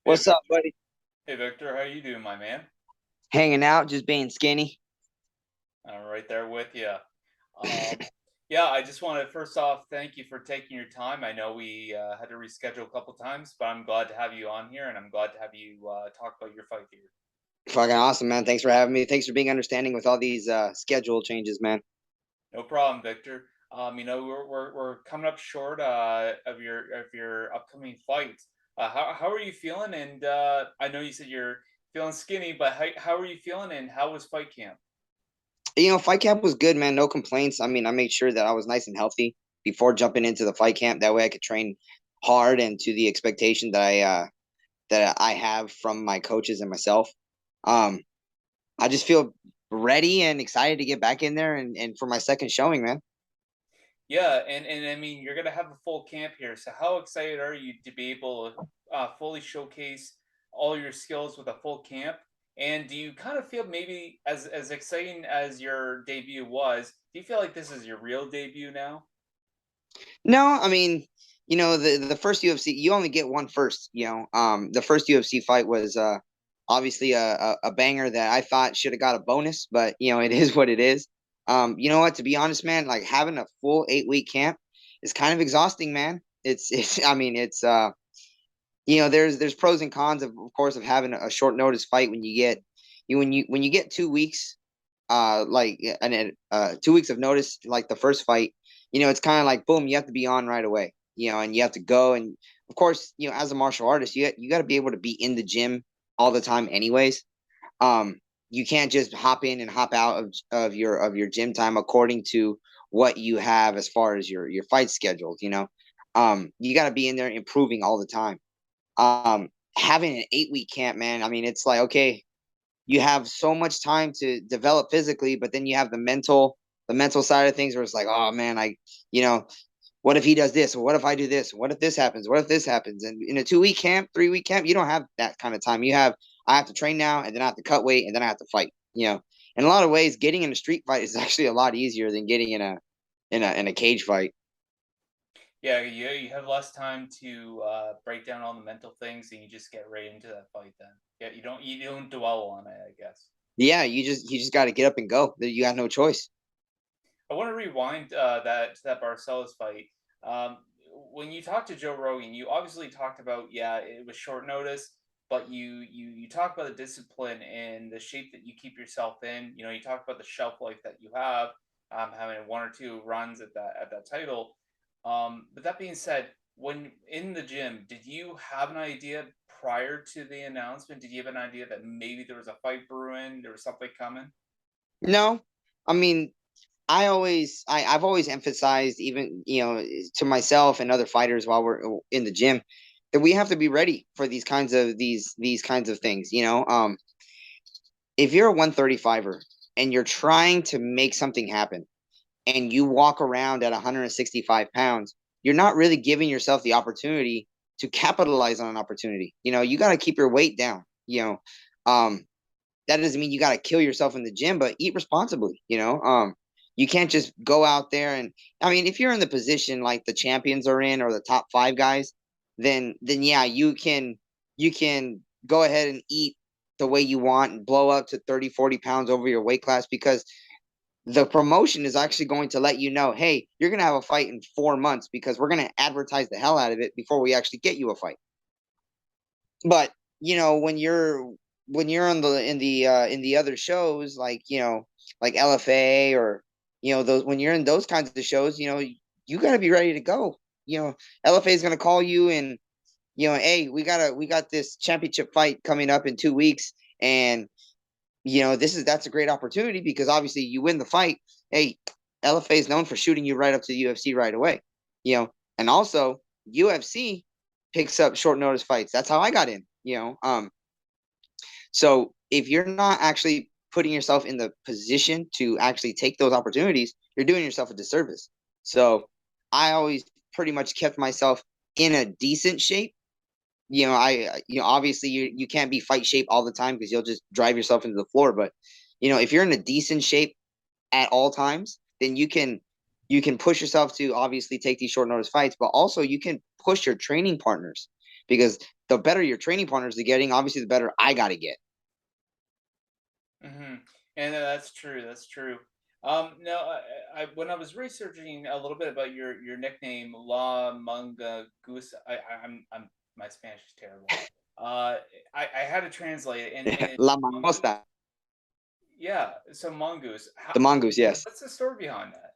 Hey What's up, Victor. buddy? Hey Victor, how you doing, my man? Hanging out, just being skinny. I'm right there with you. Yeah, I just want to first off thank you for taking your time. I know we had to reschedule a couple times, but I'm glad to have you on here, and I'm glad to have you talk about your fight here. Fucking awesome, man. Thanks for having me. Thanks for being understanding with all these schedule changes, man. No problem, Victor. We're coming up short of your upcoming fight. How are you feeling? And I know you said you're feeling skinny, but how are you feeling? And how was fight camp? Fight camp was good, man. No complaints. I mean, I made sure that I was nice and healthy before jumping into the fight camp. That way I could train hard and to the expectation that I have from my coaches and myself. Um, I just feel ready and excited to get back in there and for my second showing, man. Yeah, and I mean, you're gonna have a full camp here. So how excited are you to be able to fully showcase all your skills with a full camp? And do you kind of feel maybe as exciting as your debut was? Do you feel like this is your real debut now? No, I mean, the first UFC, you only get one first, the first UFC fight was obviously a banger that I thought should have got a bonus, but it is what it is. You know what, to be honest, man, like having a full 8 week camp is kind of exhausting, man. It's I mean, it's there's pros and cons of course of having a short notice fight when you get when you get 2 weeks like and 2 weeks of notice like the first fight, it's kind of like boom, you have to be on right away, and you have to go. And of course, as a martial artist, you got to be able to be in the gym all the time anyways. um you can't just hop in and hop out of your gym time according to what you have as far as your fight scheduled. You got to be in there improving all the time. Having an 8 week camp, man, I mean, it's like, okay, you have so much time to develop physically, but then you have the mental side of things where it's like, oh man, what if he does this? Or what if I do this? What if this happens? What if this happens? And in a 2 week camp, 3 week camp, you don't have that kind of time. I have to train now, and then I have to cut weight, and then I have to fight. In a lot of ways, getting in a street fight is actually a lot easier than getting in a cage fight. Yeah, you have less time to break down all the mental things, and you just get right into that fight. Then, yeah, you don't dwell on it, I guess. Yeah, you just got to get up and go. You got no choice. I want to rewind that to that Barcelos fight. Um, when you talked to Joe Rogan, you obviously talked about, yeah, it was short notice, but you talk about the discipline and the shape that you keep yourself in. You talk about the shelf life that you have, having one or two runs at that title. But that being said, when in the gym, did you have an idea prior to the announcement? Did you have an idea that maybe there was a fight brewing, there was something coming? No, I mean, I've always emphasized, even to myself and other fighters while we're in the gym, that we have to be ready for these kinds of things. If you're a 135er and you're trying to make something happen and you walk around at 165 pounds, you're not really giving yourself the opportunity to capitalize on an opportunity. You got to keep your weight down. Um, that doesn't mean you got to kill yourself in the gym, but eat responsibly. You can't just go out there and, I mean, if you're in the position like the champions are in or the top five guys, then yeah, you can go ahead and eat the way you want and blow up to 30, 40 pounds over your weight class, because the promotion is actually going to let you know, hey, you're going to have a fight in 4 months because we're going to advertise the hell out of it before we actually get you a fight. But when you're in the other shows, like LFA, or those, when you're in those kinds of shows, you got to be ready to go. LFA is going to call you and, hey, we got this championship fight coming up in 2 weeks, and that's a great opportunity because obviously you win the fight. Hey, LFA is known for shooting you right up to the UFC right away. And also UFC picks up short notice fights. That's how I got in. So if you're not actually putting yourself in the position to actually take those opportunities, you're doing yourself a disservice. So I always pretty much kept myself in a decent shape. Obviously you can't be fight shape all the time because you'll just drive yourself into the floor. But if you're in a decent shape at all times, then you can push yourself to obviously take these short notice fights, but also you can push your training partners because the better your training partners are getting, obviously the better I got to get. Hmm. And that's true. That's true. No, I when I was researching a little bit about your nickname La Manga Goose, I'm my Spanish is terrible. Uh, I had to translate it, and it's La mongoose. mangosta, Yeah, so mongoose. the mongoose, yes. What's the story behind that?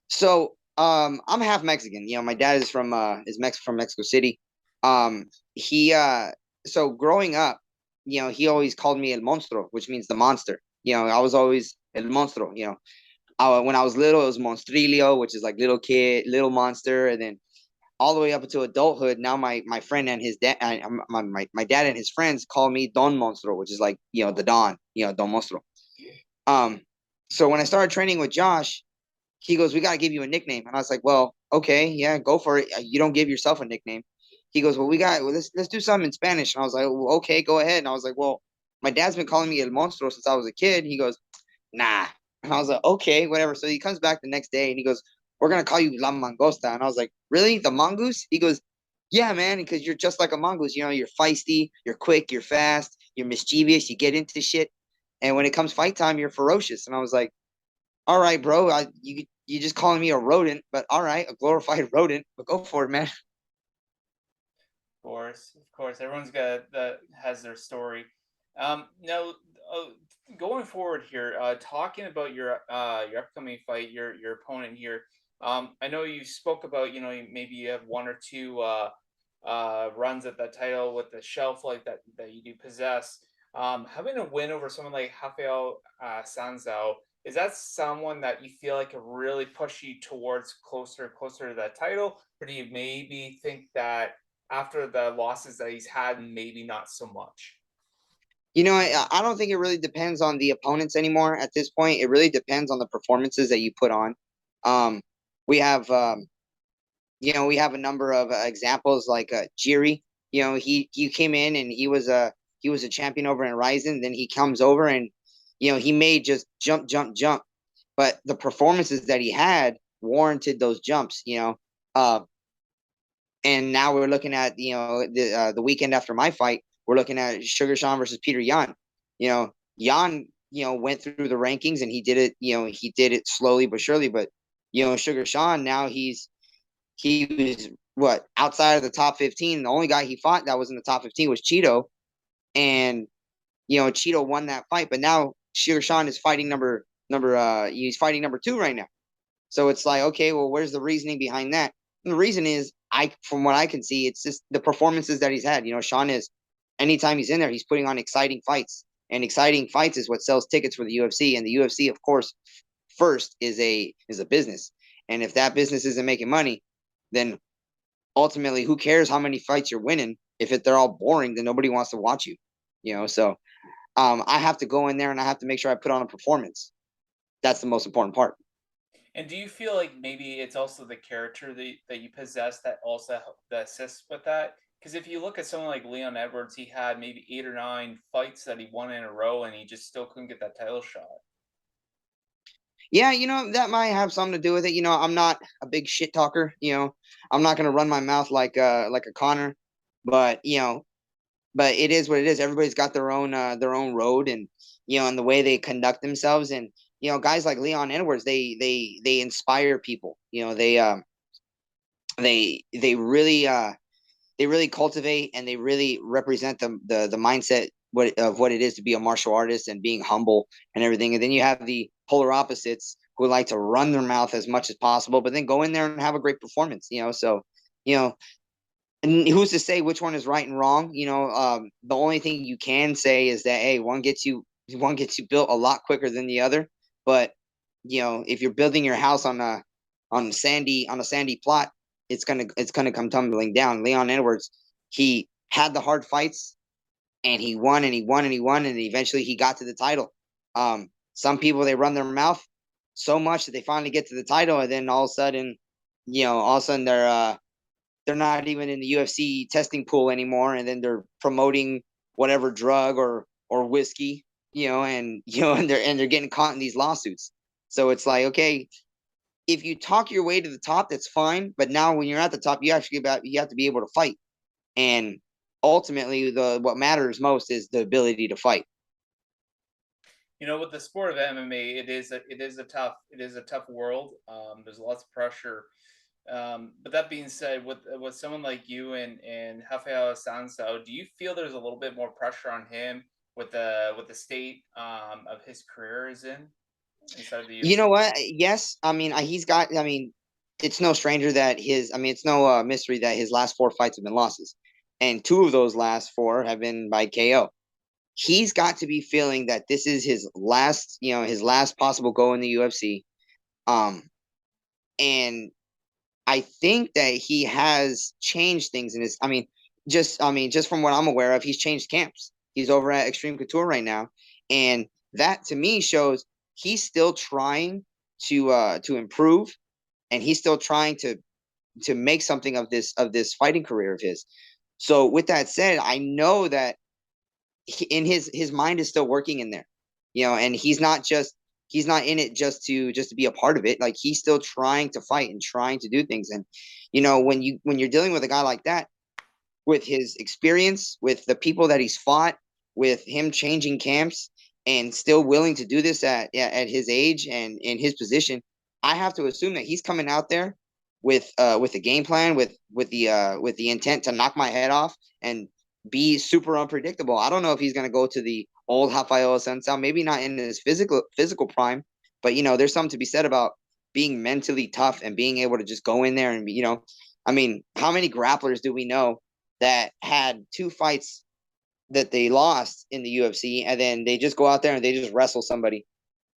So I'm half Mexican. My dad is from Mexico City. He so growing up, he always called me El Monstro, which means the monster. I was always El Monstro. When I was little, it was Monstrilio, which is like little kid, little monster, and then all the way up until adulthood. Now my friend and his dad, my dad and his friends call me Don Monstro, which is like the Don, Don Monstro. Um, so when I started training with Josh, he goes, "We got to give you a nickname." And I was like, "Well, okay, yeah, go for it. You don't give yourself a nickname." He goes, "Well, let's do something in Spanish." And I was like, well, "Okay, go ahead." And I was like, "Well, my dad's been calling me El Monstro since I was a kid." He goes, "Nah." And I was like, "Okay, whatever." So he comes back the next day and he goes, "We're gonna call you La Mangosta." And I was like, "Really? The mongoose?" He goes, "Yeah, man, because you're just like a mongoose. You're feisty, you're quick, you're fast, you're mischievous, you get into shit, and when it comes fight time, you're ferocious." And I was like, "All right, bro. You just calling me a rodent, but all right, a glorified rodent. But go for it, man." Of course, everyone's got that has their story. Now, uh, going forward here, talking about your upcoming fight, your opponent here. I know you spoke about maybe you have one or two runs at that title with the shelf life that you do possess. Having a win over someone like Raphael Assunção, is that someone that you feel like could really push you towards closer and closer to that title, or do you maybe think that after the losses that he's had, maybe not so much? I don't think it really depends on the opponents anymore at this point. It really depends on the performances that you put on. Um, we have we have a number of examples like Jiri. He came in and he was a champion over in Ryzen. Then he comes over and he made just jump, jump, jump, but the performances that he had warranted those jumps. Uh, and now we're looking at the weekend after my fight, we're looking at Sugar Sean versus Peter Yan. Yan went through the rankings and he did it slowly but surely. But Sugar Sean now he was what outside of the top 15. The only guy he fought that was in the top 15 was Cheeto, and Cheeto won that fight. But now Sugar Sean is fighting he's fighting number 2 right now. So it's like, okay, well, where's the reasoning behind that? And the reason is, from what I can see, it's just the performances that he's had. Sean is, anytime he's in there, he's putting on exciting fights, and exciting fights is what sells tickets for the UFC. And the UFC, of course, first is a business. And if that business isn't making money, then ultimately, who cares how many fights you're winning? If they're all boring, then nobody wants to watch you. So I have to go in there and I have to make sure I put on a performance. That's the most important part. And do you feel like maybe it's also the character that you possess that also that assists with that? Because if you look at someone like Leon Edwards, he had maybe 8 or 9 fights that he won in a row, and he just still couldn't get that title shot. Yeah, that might have something to do with it. I'm not a big shit talker. I'm not gonna run my mouth like a Connor, but but it is what it is. Everybody's got their own road, and the way they conduct themselves. And guys like Leon Edwards, they inspire people. They really cultivate and they really represent the mindset of what it is to be a martial artist and being humble and everything. And then you have the polar opposites who like to run their mouth as much as possible, but then go in there and have a great performance. So you know, and who's to say which one is right and wrong? The only thing you can say is that hey, one gets you built a lot quicker than the other. But if you're building your house on a sandy plot, it's gonna come tumbling down. Leon Edwards, he had the hard fights and he won and he won and he won and eventually he got to the title. Some people they run their mouth so much that they finally get to the title and then all of a sudden they're not even in the UFC testing pool anymore, and then they're promoting whatever drug or whiskey, and they're getting caught in these lawsuits. So it's like, okay, if you talk your way to the top, that's fine. But now when you're at the top, you have to be able to fight. And ultimately, the what matters most is the ability to fight. With the sport of MMA, it is a tough world. There's lots of pressure. But that being said, with someone like you and Raphael Assunção, do you feel there's a little bit more pressure on him with the state of his career is in inside of the You know UFC? what? Yes, I mean he's got. I mean, it's no stranger that his. I mean, it's no mystery that his last four fights have been losses, and two of those last four have been by KO. He's got to be feeling that this is his last, his last possible go in the UFC. Um, and I think that he has changed things in his. I mean, just from what I'm aware of, he's changed camps. He's over at Extreme Couture right now, and that to me shows he's still trying to improve, and he's still trying to make something of this fighting career of his. So with that said, I know that in his mind is still working in there, and he's not in it just to be a part of it. Like he's still trying to fight and trying to do things. And when you're dealing with a guy like that, with his experience, with the people that he's fought, with him changing camps and still willing to do this at his age and in his position, I have to assume that he's coming out there with a game plan, with the intent to knock my head off and be super unpredictable. I don't know if he's going to go to the old Rafael Assunção, maybe not in his physical prime, but there's something to be said about being mentally tough and being able to just go in there and I mean, how many grapplers do we know that had two fights that they lost in the UFC, and then they just go out there and they just wrestle somebody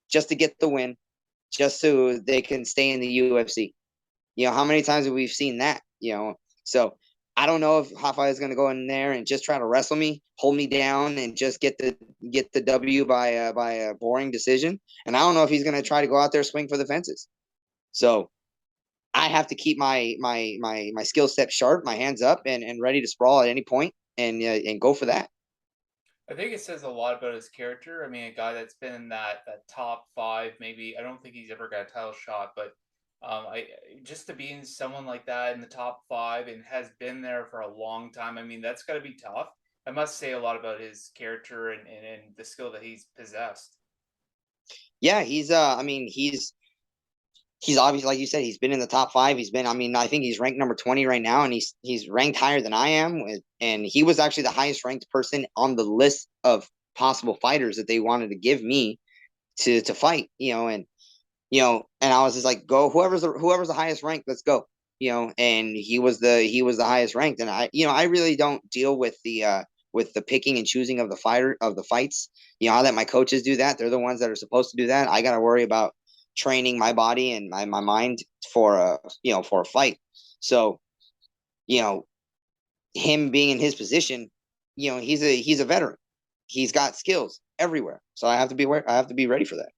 just to get the win, just so they can stay in the UFC? How many times have we seen that? So I don't know if Rafa is going to go in there and just try to wrestle me, hold me down, and just get the W by a boring decision. And I don't know if he's going to try to go out there swing for the fences. So I have to keep my skill set sharp, my hands up, and ready to sprawl at any point, and go for that. I think it says a lot about his character. I mean, a guy that's been in that top five, maybe I don't think he's ever got a title shot, but I just to be in someone like that in the top five and has been there for a long time. I mean, that's got to be tough. I must say a lot about his character and the skill that he's possessed. Yeah, I mean, he's obviously, like you said, he's been in the top five. I mean, I think he's ranked number 20 right now, and he's ranked higher than I am. And he was actually the highest ranked person on the list of possible fighters that they wanted to give me to fight. And I was just like, go whoever's the highest ranked, let's go. And he was the highest ranked, and I really don't deal with the picking and choosing of the fights. I let my coaches do that. They're the ones that are supposed to do that. I got to worry about training my body and my mind for a fight. So you know him being in his position, he's a veteran. He's got skills everywhere. So I have to be ready for that.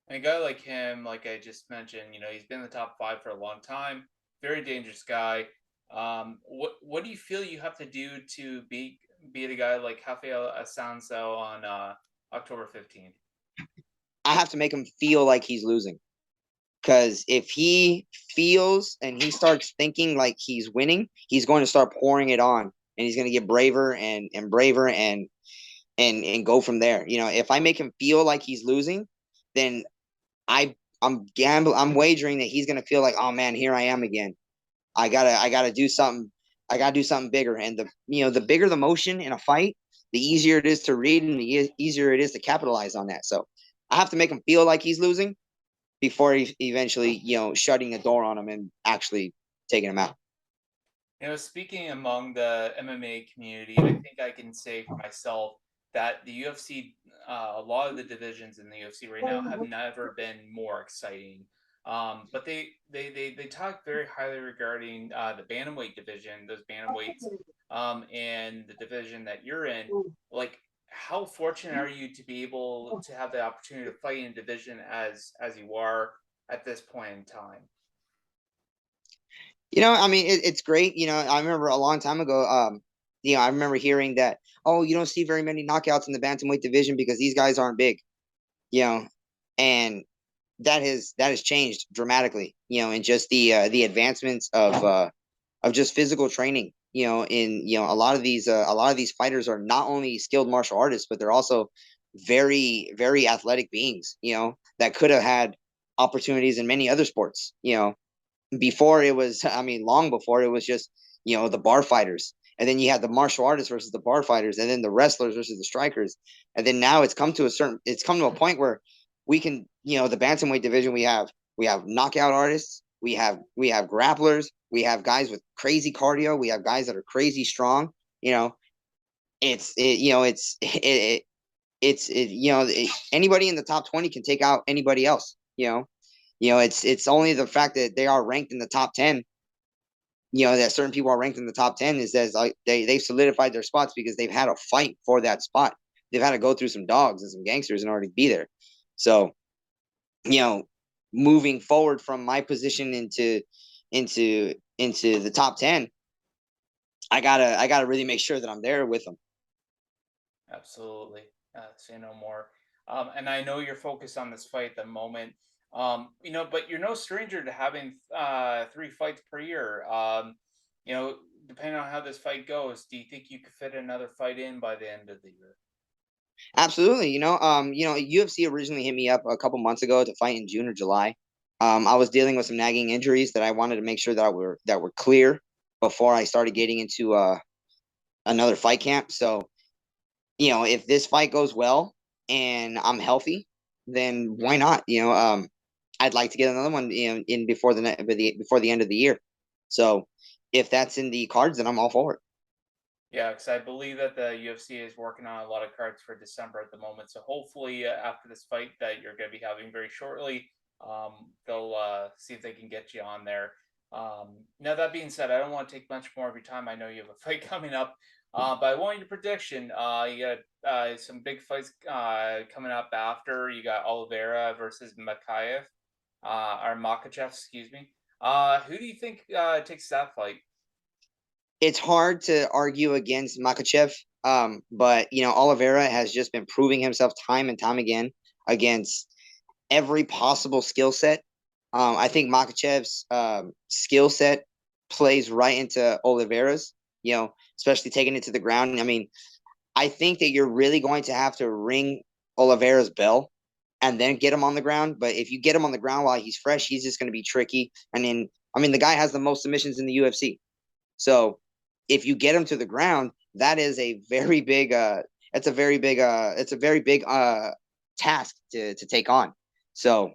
And a guy like him, like I just mentioned, he's been in the top five for a long time. Very dangerous guy. What do you feel you have to do to beat a guy like Raphael Assunção on October 15th? I have to make him feel like he's losing. Because if he feels and he starts thinking like he's winning, he's going to start pouring it on, and he's going to get braver and braver and go from there. If I make him feel like he's losing, then I'm wagering that he's going to feel like, oh man, here I am again. I gotta do something. I gotta do something bigger. And the bigger the motion in a fight, the easier it is to read and the easier it is to capitalize on that. So I have to make him feel like he's losing before he eventually, shutting the door on him and actually taking him out. Speaking among the MMA community, I think I can say for myself that the UFC, a lot of the divisions in the UFC right now have never been more exciting. But they talk very highly regarding the bantamweight division, those bantamweights, and the division that you're in. Like, how fortunate are you to be able to have the opportunity to fight in a division as you are at this point in time? I mean, it's great. I remember a long time ago, I remember hearing that, oh, you don't see very many knockouts in the bantamweight division because these guys aren't big, you know, and that has changed dramatically, in just the advancements of just physical training. a lot of these fighters are not only skilled martial artists, but they're also very, very athletic beings, that could have had opportunities in many other sports. Before it was, I mean, long before it was just, the bar fighters. And then you had the martial artists versus the bar fighters, and then the wrestlers versus the strikers. And then now it's come to a point where we can, the bantamweight division, we have knockout artists, we have grapplers, we have guys with crazy cardio, we have guys that are crazy strong. You know, it's it, you know, it's anybody in the top 20 can take out anybody else. It's only the fact that they are ranked in the top 10, that certain people are ranked in the top 10 is that like they've solidified their spots because they've had a fight for that spot. They've had to go through some dogs and some gangsters in order to be there. So, you know, moving forward from my position into the top 10, I gotta really make sure that I'm there with them. Absolutely. Say no more. And I know you're focused on this fight at the moment. But you're no stranger to having 3 fights per year. You know, depending on how this fight goes, do you think you could fit another fight in by the end of the year? Absolutely. UFC originally hit me up a couple months ago to fight in June or July. I was dealing with some nagging injuries that I wanted to make sure that were clear before I started getting into another fight camp. So, if this fight goes well and I'm healthy, then why not? I'd like to get another one in before the end of the year. So, if that's in the cards, then I'm all for it. Yeah, because I believe that the UFC is working on a lot of cards for December at the moment. So hopefully, after this fight that you're going to be having very shortly, they'll see if they can get you on there. Now that being said, I don't want to take much more of your time. I know you have a fight coming up, but I want your prediction. You got some big fights coming up after. You got Oliveira versus or Makachev, excuse me. Who do you think takes that fight? It's hard to argue against Makachev, but Oliveira has just been proving himself time and time again against every possible skill set. I think Makachev's skill set plays right into Oliveira's, especially taking it to the ground. I mean, I think that you're really going to have to ring Oliveira's bell and then get him on the ground. But if you get him on the ground while he's fresh, he's just going to be tricky. And then, I mean, the guy has the most submissions in the UFC. So if you get him to the ground, that is a very big it's a very big task to take on. So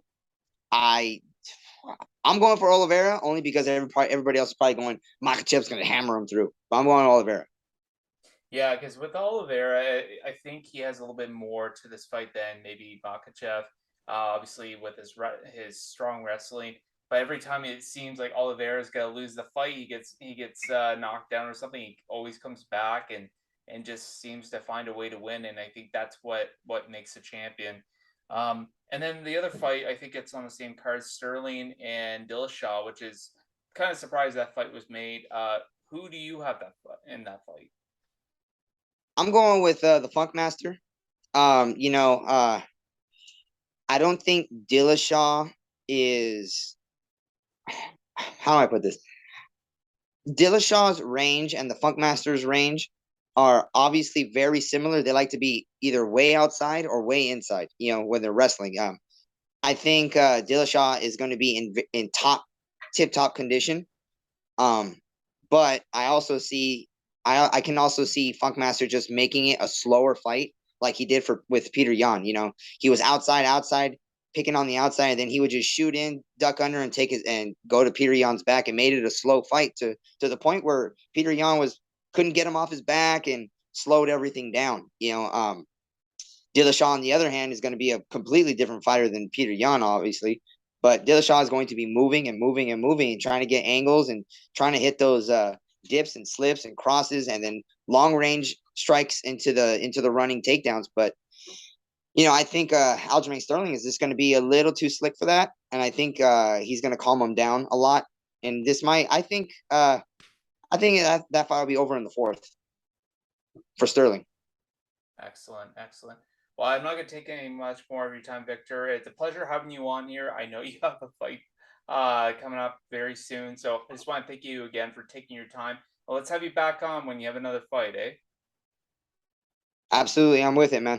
I I'm going for Oliveira only because everybody else is probably going Makachev's going to hammer him through. But I'm going Oliveira. Yeah, because with Oliveira, I think he has a little bit more to this fight than maybe Makachev. Obviously, with his strong wrestling, but every time it seems like Oliveira's gonna lose the fight, he gets knocked down or something. He always comes back and just seems to find a way to win. And I think that's what makes a champion. And then the other fight, I think it's on the same card, Sterling and Dillashaw, which is kind of surprised that fight was made. Who do you have in that fight? I'm going with the Funk Master. I don't think Dillashaw is how do I put this? Dillashaw's range and the Funkmaster's range are obviously very similar. They like to be either way outside or way inside, when they're wrestling. I think Dillashaw is going to be in tip top condition. Um, but I can also see Funkmaster just making it a slower fight like he did with Peter Yan. He was outside, picking on the outside, and then he would just shoot in, duck under, and take it and go to Peter Yan's back and made it a slow fight to the point where Peter Yan couldn't get him off his back and slowed everything down. Dillashaw, on the other hand, is going to be a completely different fighter than Peter Yan, obviously. But Dillashaw is going to be moving and moving and moving and trying to get angles and trying to hit those dips and slips and crosses and then long range strikes into the running takedowns. But I think Aljamain Sterling is just going to be a little too slick for that, and I think he's going to calm him down a lot. And I think that fight will be over in the fourth for Sterling. Excellent, excellent. Well, I'm not going to take any much more of your time, Victor. It's a pleasure having you on here. I know you have a fight coming up very soon, so I just want to thank you again for taking your time. Well, let's have you back on when you have another fight, eh? Absolutely, I'm with it, man.